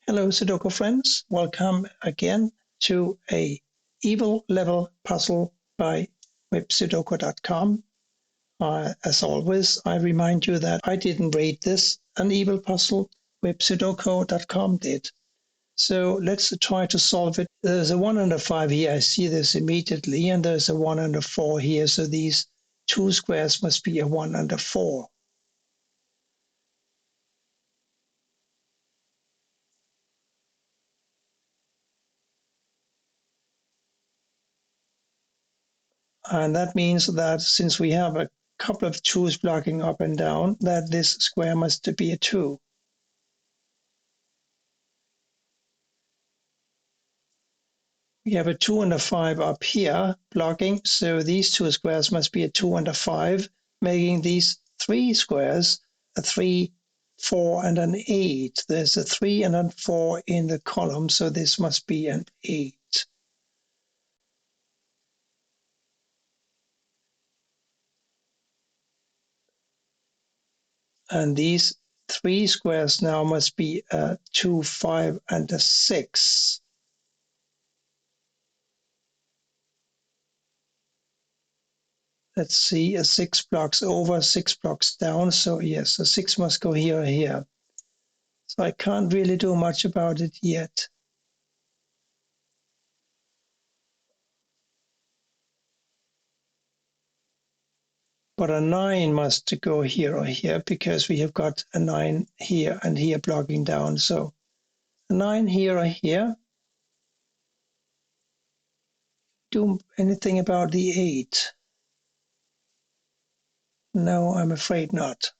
Hello Sudoku friends, welcome again to a evil level puzzle by websudoku.com. As always, I remind you that I didn't rate this an evil puzzle, websudoku.com did. So let's try to solve it. There's a 1 and a 5 here, I see this immediately, and there's a 1 and a 4 here, so these two squares must be a 1 and a 4. And that means that since we have a couple of 2's blocking up and down, that this square must be a 2. We have a 2 and a 5 up here blocking, so these two squares must be a 2 and a 5, making these 3 squares a 3, 4, and an 8. There's a 3 and a 4 in the column, so this must be an 8. And these 3 squares now must be a 2, 5, and a 6. Let's see, a 6 blocks over, 6 blocks down. So yes, a 6 must go here or here. So I can't really do much about it yet. But a 9 must go here or here because we have got a 9 here and here blocking down. So a 9 here or here. Do anything about the 8? No, I'm afraid not.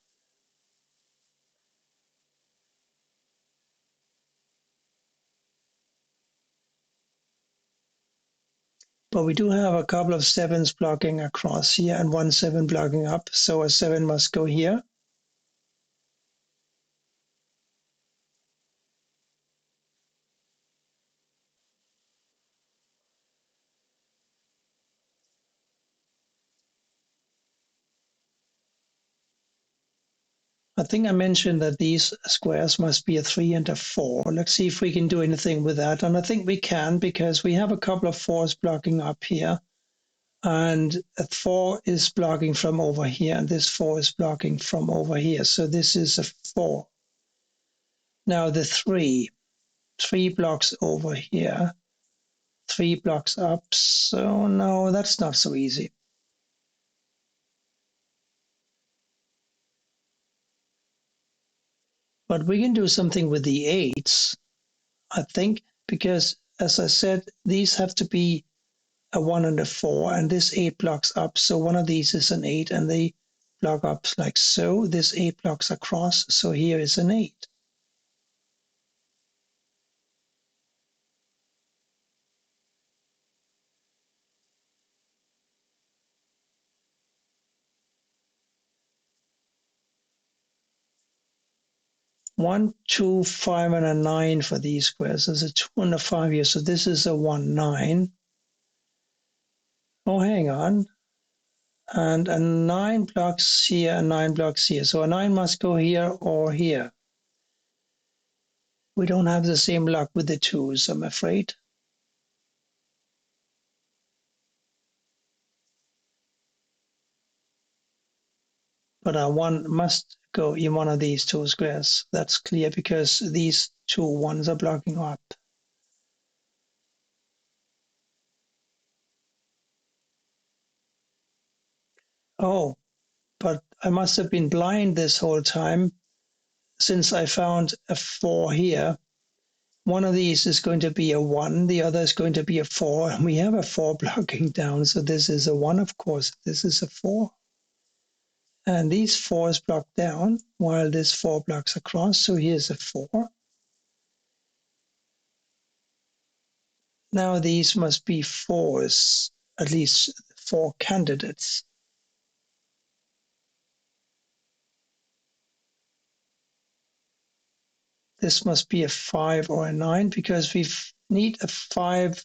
But we do have a couple of 7's blocking across here and 1 7 blocking up. So a 7 must go here. I think I mentioned that these squares must be a 3 and a 4. Let's see if we can do anything with that. And I think we can because we have a couple of 4's blocking up here. And a 4 is blocking from over here. And this 4 is blocking from over here. So this is a 4. Now the 3 blocks over here. 3 blocks up. So no, that's not so easy. But we can do something with the 8's, I think, because as I said, these have to be a 1 and a 4, and this 8 blocks up. So one of these is an 8, and they block up like so. This 8 blocks across. So here is an 8. One, 2, 5, and a 9 for these squares. There's a 2 and a 5 here. So this is a 1, 9. Oh, hang on. And a 9 blocks here, and 9 blocks here. So a 9 must go here or here. We don't have the same luck with the 2's, I'm afraid. But a 1 must go in one of these 2 squares. That's clear because these 2 1's are blocking up. Oh, but I must have been blind this whole time since I found a 4 here. One of these is going to be a 1, the other is going to be a 4, and we have a 4 blocking down. So this is a 1, of course. This is a 4. And these 4's block down while this 4 blocks across. So here's a 4. Now these must be 4's, at least 4 candidates. This must be a 5 or a 9 because we need a 5,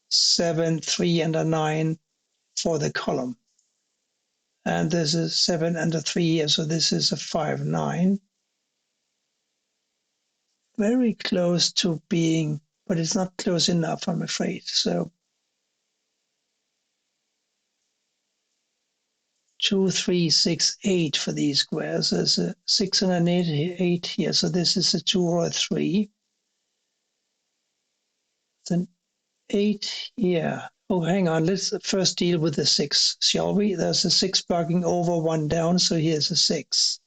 7, 3, and a 9 for the column. And there's a 7 and a 3 here, so this is a 5, 9. very close to being, but it's not close enough, I'm afraid. So 2, 3, 6, 8 for these squares. There's a 6 and an 8 here. So this is a 2 or a 3. It's an 8 here. Oh, hang on. Let's first deal with the 6, shall we? There's a 6 blocking over, 1 down. So here's a 6.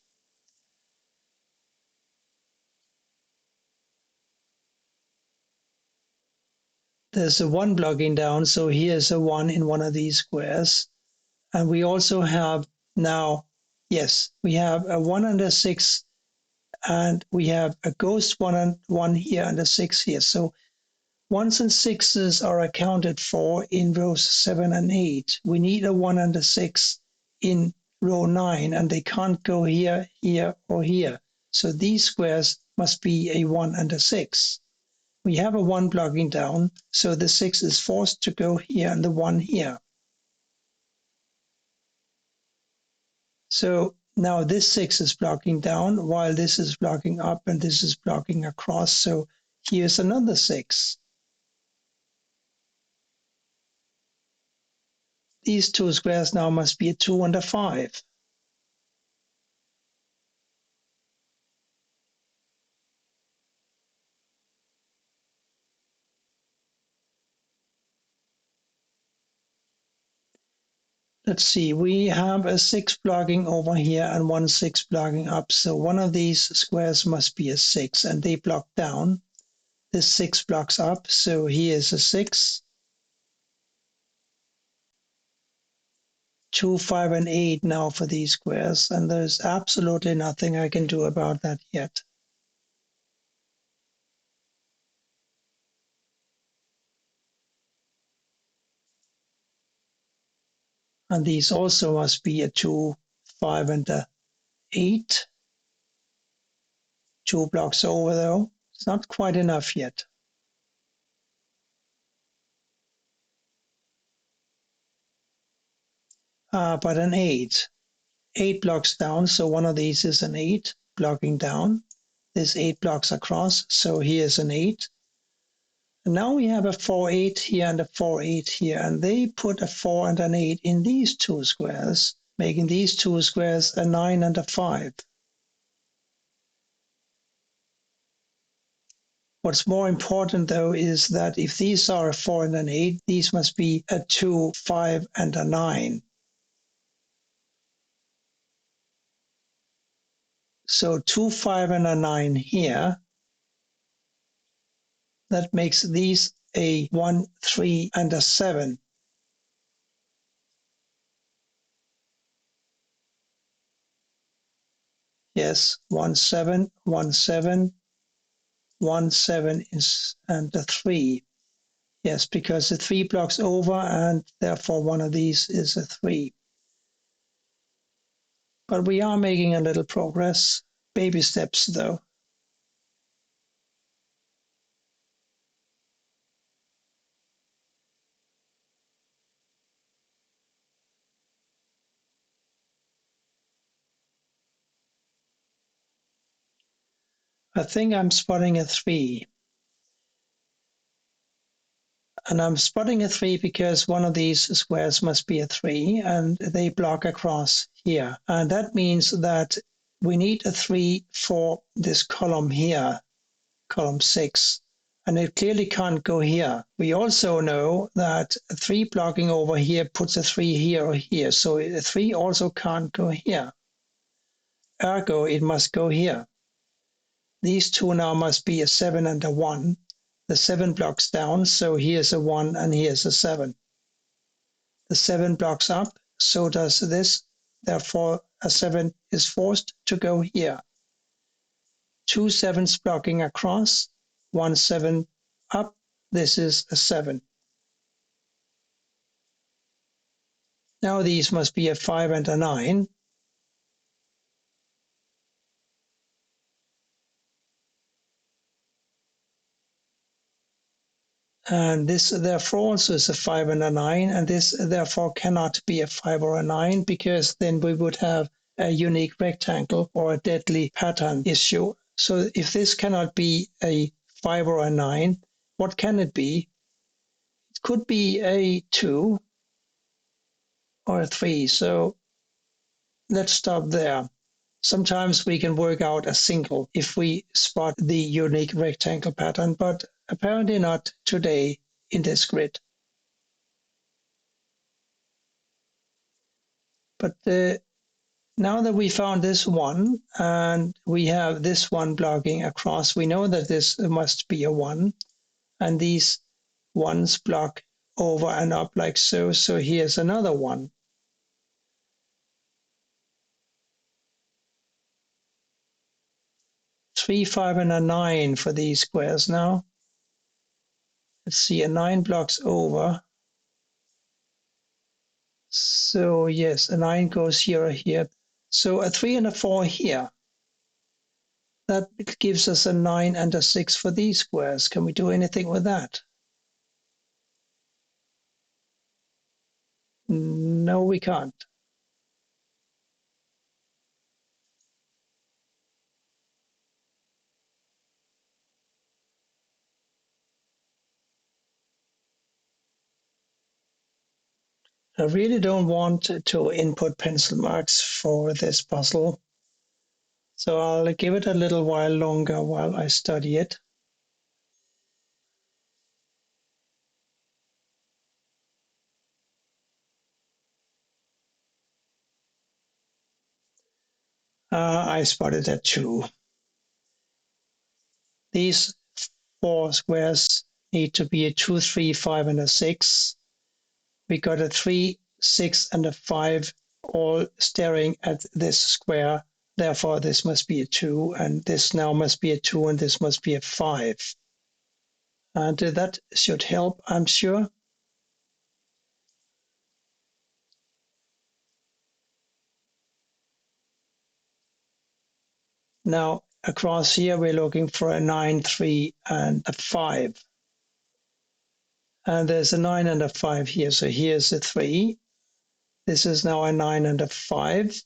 There's a 1 blocking down. So here's a 1 in one of these squares. And we also have now, yes, we have a 1 and a 6. And we have a ghost 1 and 1 here and a 6 here. So 1s and 6s are accounted for in rows 7 and 8. We need a 1 and a 6 in row 9, and they can't go here, here, or here. So these squares must be a 1 and a 6. We have a 1 blocking down, so the 6 is forced to go here and the 1 here. So now this 6 is blocking down, while this is blocking up and this is blocking across. So here's another 6. These two squares now must be a 2 and a 5. Let's see, we have a 6 blocking over here and one 6 blocking up. So one of these squares must be a 6 and they block down. This 6 blocks up. So here is a 6. 2, 5, and 8 now for these squares. And there's absolutely nothing I can do about that yet. And these also must be a 2, 5, and a 8. 2 blocks over though. It's not quite enough yet. But an 8. 8 blocks down, so one of these is an 8 blocking down. This 8 blocks across, so here's an 8. And now we have a 4, 8 here and a 4, 8 here, and they put a 4 and an 8 in these two squares, making these two squares a 9 and a 5. What's more important though is that if these are a 4 and an 8, these must be a 2, 5, and a 9. So 2, 5, and a 9 here. That makes these a 1, 3, and a 7. Yes, 1, 7, 1, 7, 1, 7 is, and a 3. Yes, because the 3 blocks over, and therefore one of these is a 3. But we are making a little progress. Baby steps, though. I think I'm spotting a 3. And I'm spotting a 3 because one of these squares must be a 3, and they block across here. And that means that we need a 3 for this column here, column 6. And it clearly can't go here. We also know that a 3 blocking over here puts a 3 here or here. So a 3 also can't go here. Ergo, it must go here. These two now must be a 7 and a 1. The 7 blocks down, so here's a 1 and here's a 7. The 7 blocks up, so does this. Therefore, a 7 is forced to go here. 2 7s blocking across, 1 7 up. This is a 7. Now these must be a 5 and a 9. And this therefore also is a 5 and a 9, and this therefore cannot be a 5 or a 9, because then we would have a unique rectangle or a deadly pattern issue. So if this cannot be a 5 or a 9, what can it be? It could be a 2 or a 3. So let's stop there. Sometimes we can work out a single if we spot the unique rectangle pattern, but apparently not today in this grid. But now that we found this one and we have this one blocking across, we know that this must be a 1, and these ones block over and up like so. So here's another one. Three, 5, and a 9 for these squares now. Let's see, a 9 blocks over. So yes, a 9 goes here or here. So a 3 and a 4 here. That gives us a 9 and a 6 for these squares. Can we do anything with that? No, we can't. I really don't want to input pencil marks for this puzzle. So I'll give it a little while longer while I study it. I spotted that too. These 4 squares need to be a 2, 3, 5, and a 6. We got a 3, 6, and a 5 all staring at this square. Therefore, this must be a 2, and this now must be a 2, and this must be a 5. And that should help, I'm sure. Now, across here, we're looking for a 9, 3, and a 5. And there's a 9 and a 5 here. So here's a 3. This is now a 9 and a 5.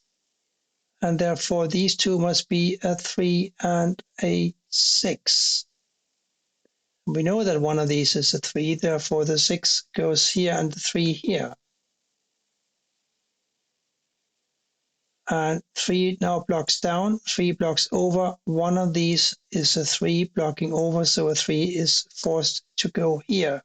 And therefore, these two must be a 3 and a 6. We know that one of these is a 3. Therefore, the 6 goes here and the 3 here. And 3 now blocks down, 3 blocks over. One of these is a 3 blocking over, so a 3 is forced to go here.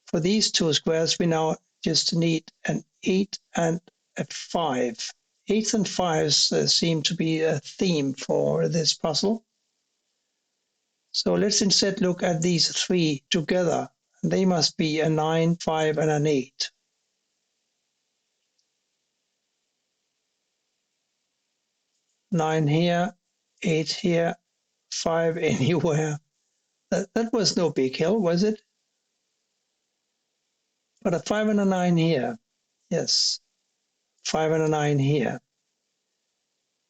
For these two squares, we now just need an 8 and a 5. 8s and 5s seem to be a theme for this puzzle. So let's instead look at these 3 together. They must be a 9, 5, and an 8. Nine here, 8 here, 5 anywhere. That was no big hill, was it? But a 5 and a 9 here. Yes, 5 and a 9 here.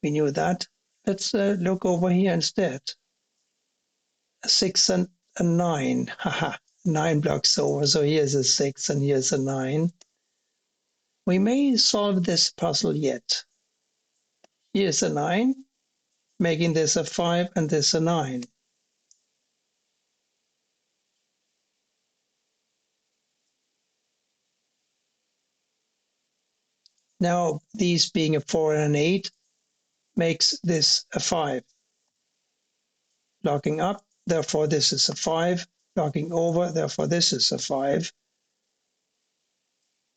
We knew that. Let's look over here instead. A 6 and a 9. Haha, 9 blocks over. So here's a 6 and here's a 9. We may solve this puzzle yet. Here's a 9, making this a 5 and this a 9. Now, these being a 4 and an 8 makes this a 5. Blocking up, therefore this is a 5. Blocking over, therefore this is a 5.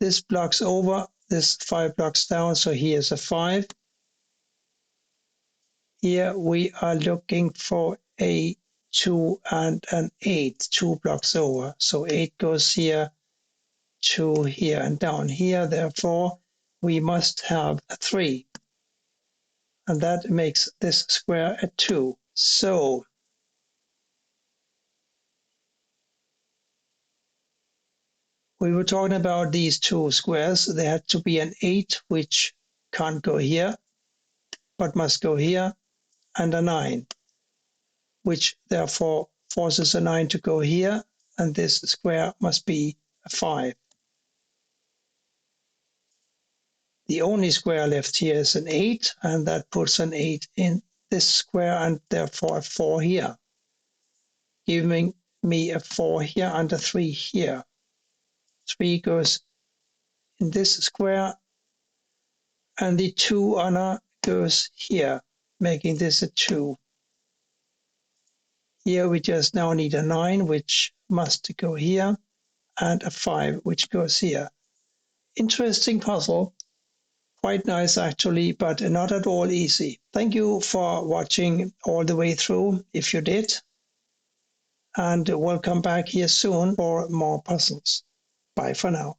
This blocks over, this 5 blocks down, so here's a 5. Here we are looking for a 2 and an 8, 2 blocks over. So 8 goes here, 2 here, and down here. Therefore, we must have a 3. And that makes this square a 2. So we were talking about these two squares. There had to be an 8, which can't go here, but must go here, and a 9, which therefore forces a 9 to go here, and this square must be a 5. The only square left here is an 8, and that puts an 8 in this square, and therefore a 4 here, giving me a 4 here and a 3 here. 3 goes in this square, and the 2 honor goes here, making this a 2. Here we just now need a 9, which must go here, and a 5, which goes here. Interesting puzzle. Quite nice actually, but not at all easy. Thank you for watching all the way through, if you did. And welcome back here soon for more puzzles. Bye for now.